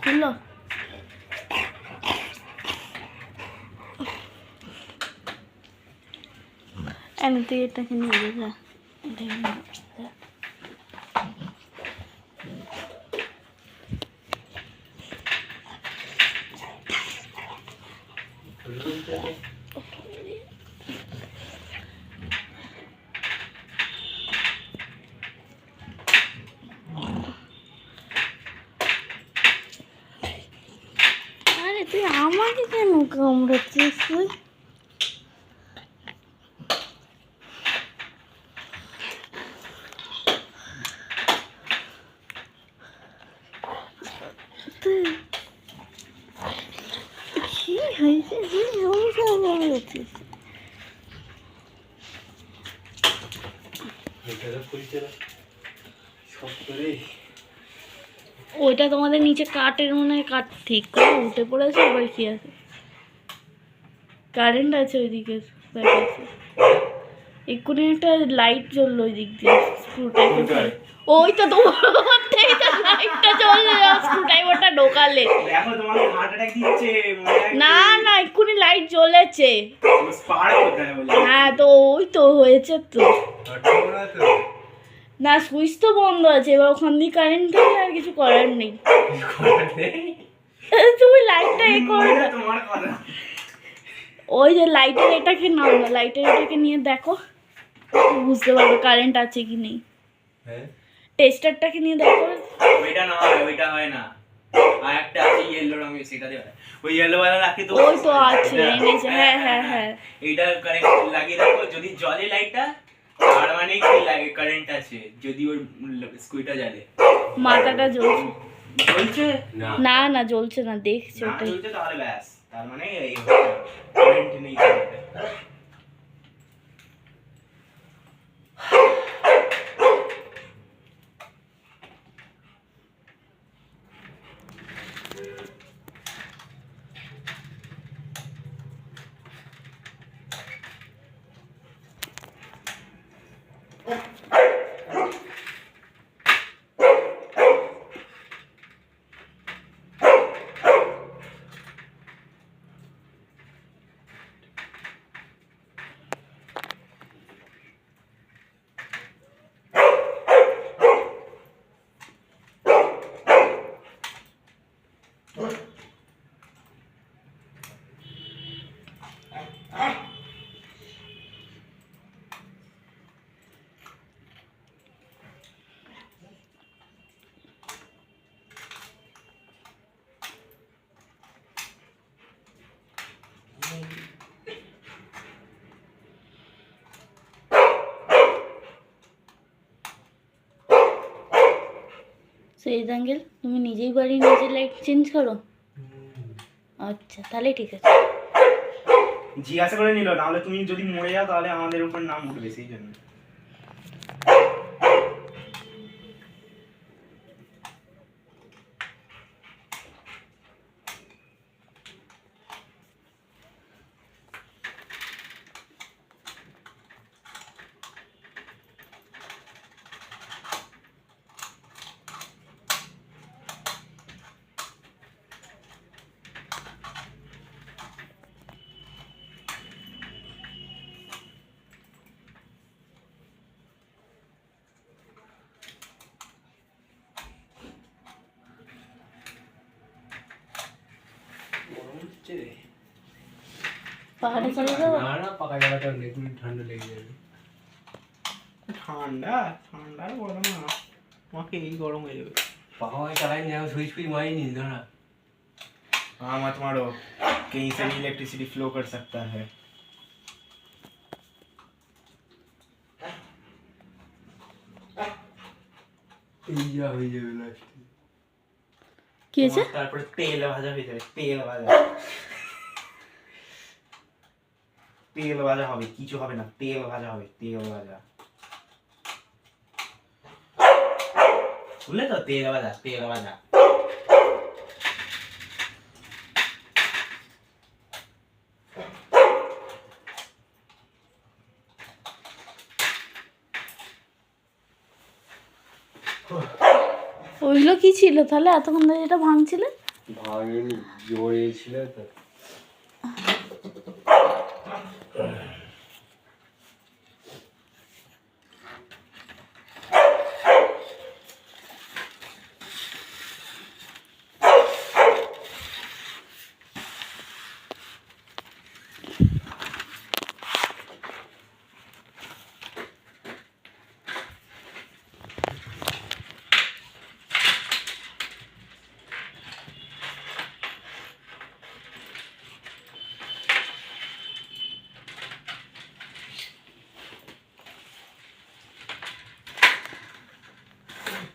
খুললো এমনিতে এটাকে নিয়ে যা আরে তুই আমাকে কেন কামড়াচ্ছিস তুই? কি হয়েছে? ওইটা তোমাদের নিচে কাঠের মনে হয়, কাঠ ঠিক করে উঠে পড়েছে। আবার কি আছে, কারেন্ট আছে ওইদিকে, এক্ষুনি একটা লাইট জ্বললো ওই দিক দিয়ে স্ক্রুটাইভার। ওই তো তোমার লাইটটা জ্বললে স্ক্রুটাইভারটা ঢোকালে। না না, এক্ষুনি লাইট জ্বলেছে। হ্যাঁ তো ওই তো হয়েছে তো। না সুইচ তো বন্ধ আছে, এবার ওখান দিয়ে কারেন্ট থাকলে আর কিছু করার নেই। তুমি লাইটটা এ করো, ওই যে লাইটের এটাকে নাও না, লাইটের এটাকে নিয়ে দেখো, বুঝতে পারবে কারেন্ট আছে কি নেই। টেস্টারটাকে নিয়ে দেখো। ওইটা না হয়, ওইটা হয় না, আর একটা আছে ইয়েলো রঙের, সেটা দিয়ে হয়। ওই ইয়েলো वाला রাখি তো, ওই তো আছে এনেছে। হ্যাঁ হ্যাঁ হ্যাঁ, এইটা কারেন্ট লাগিয়ে রাখো। যদি জ্বলে লাইটটা তার মানে কি কারেন্ট আছে, যদি ওর স্কুইটা জ্বলে। মাথাটা জ্বলছে। জ্বলছে না না জ্বলছে না, দেখছি না, ওটাই। জ্বলছে তাহলে ব্যাস, তার মানে এই কারেন্ট নেই। সেই আঙ্কেল, তুমি নিজেই বাড়ি নিজে লাইট চেঞ্জ করো? আচ্ছা তাহলে ঠিক আছে। জিজ্ঞাসা করে নিল, নাহলে তুমি যদি মরে যাও তাহলে আমাদের উপর নাম উঠবে, সেই জন্য। পাহাড়ে চলে যাবো? না না, পাকা জায়গাটা নেই, ঠান্ডা লেগে যাবে। ঠান্ডা ঠান্ডা গরম না, আমাকে এই গরম হয়ে যাবে। पापा मैं चलाई नहीं, स्विच भी मारी नहीं था ना। हाँ मत मारो, कहीं से भी इलेक्ट्रिसिटी फ्लो कर सकता है। ইয়া হয়ে যাবে লাস্টে। কি আছে? তারপর তেল ভাজা হয়ে যাবে, তেল ভাজা। তেল ভাজা হবে, কিছু হবে না, তেল ভাজা হবে, তেল ভাজা। শুনলে তো, তেল ভাজা, তেল ভাজা। ওইগুলো কি ছিল তাহলে এতক্ষণ ধরে যেটা ভাঙছিলে? ভাঙেনি, জোরে ছিল তো।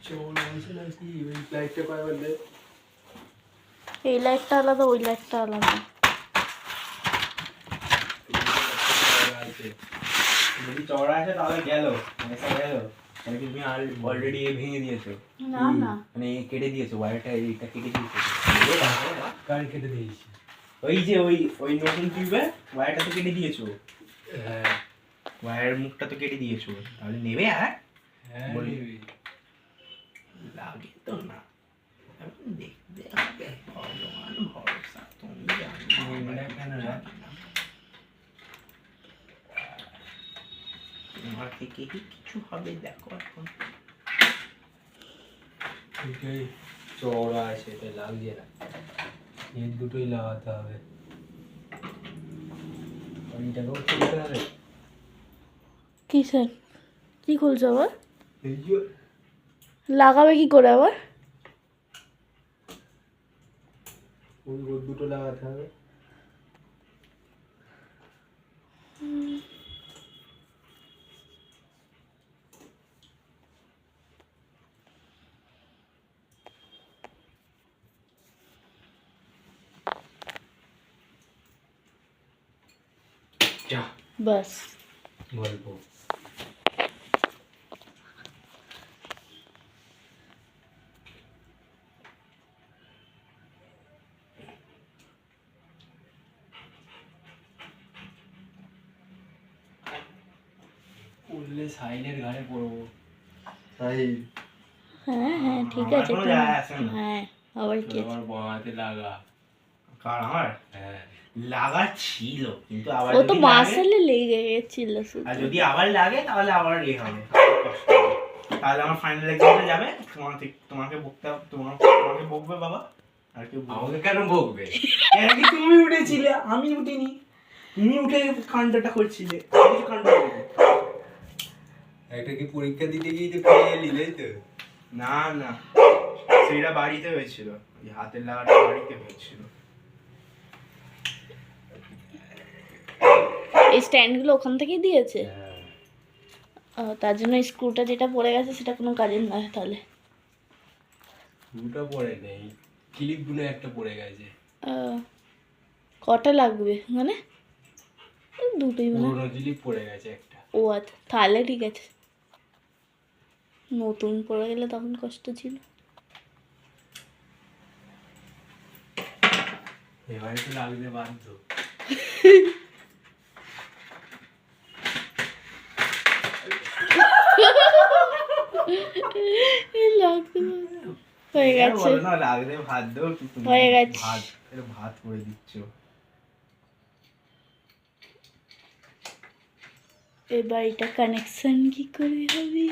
চল আছে নাকি ওই লাইটটা কয় বললে? এই লাইটটা আলাদা, ওই লাইটটা আলাদা। যদি চওড়া আছে তাহলে গেল, এসে গেল। মানে কি তুমি অলরেডি ভেঙে দিয়েছো? না না, মানে কেটে দিয়েছো ওয়্যারটা, এইটা কেটে দিয়েছো। কার কেটে দিয়েছি? ওই যে ওই ওই নতুন টিউবের ওয়্যারটা তো কেটে দিয়েছো। হ্যাঁ ওয়্যারের মুখটা তো কেটে দিয়েছো, তাহলে নেবে আর হ্যাঁ বলি। নিবি। লাগে তো না, এখন দেখতে হবে। ভগবান ভরসা, তুমি জানো আমরা কেন রে? জানি না। তোমার থেকে কি কিছু হবে দেখো এখন। এটাই চওড়া আছে, এটা লাগছে না। এই দুটোই লাগাতে হবে। এইটাকেও খুলতে হবে। কি স্যার, কি খুলছো আবার? এই যে লাগাবে কি করে আবার? ওই দুটো লাগাতে হবে। যা বাস। গল্প উঠলে সাইলের ঘাড়ে পড়বো। সাইল হ্যাঁ হ্যাঁ ঠিক আমার আছে, কোনো তুমি- যায় আসে না। হ্যাঁ আবার কি আছে? আমার বাঁ হাতে লাগা। কার আমার হ্যাঁ লাগা ছিল, কিন্তু আবার ও তো যদি লাগে, মাসেলে লেগে গেছিল শুধু। আর যদি আবার লাগে তাহলে আবার এ হবে, কষ্ট হবে। তাহলে আমার ফাইনাল এক্সামে যাবে, তোমাকে বকতে হবে, তোমাকে বকবে বাবা, আর কেউ বকবে আমাকে কেন বকবে? কেন কি তুমি উঠেছিলে, আমি উঠিনি। তুমি উঠে কাণ্ডটা করছিলে, আমি কিছু কাণ্ড করিনি। একটা কি পরীক্ষা দিতে গিয়ে যে পেয়ে এলি তাই তো? না না, সেটা বাড়িতে হয়েছিল, ওই হাতের লাগাটা বাড়িতে হয়েছিল। এই স্ট্যান্ডগুলো ওখান থেকেই দিয়েছে। হ্যাঁ তার জন্য স্ক্রুটা যেটা পড়ে গেছে সেটা কোনো কাজের নয় তাহলে। দুটো পড়ে নেই, ক্লিপগুলো একটা পড়ে গেছে। আহ, কটা লাগবে মানে? এই দুটোই মনে হয়। পুরোনো ক্লিপ পড়ে গেছে একটা। ও আচ্ছা, তাহলে ঠিক আছে। নতুন পড়ে গেলে তখন কষ্ট ছিল। এবারে তো লাগতে বাধ্য। লাগতে পারে। হয়ে গেছে, বলো না লাগলে ভাত দাও, কি তুমি হয়ে গেছে। ভাত করে দিচ্ছ। এবার এটা কানেকশন কি করে হবে?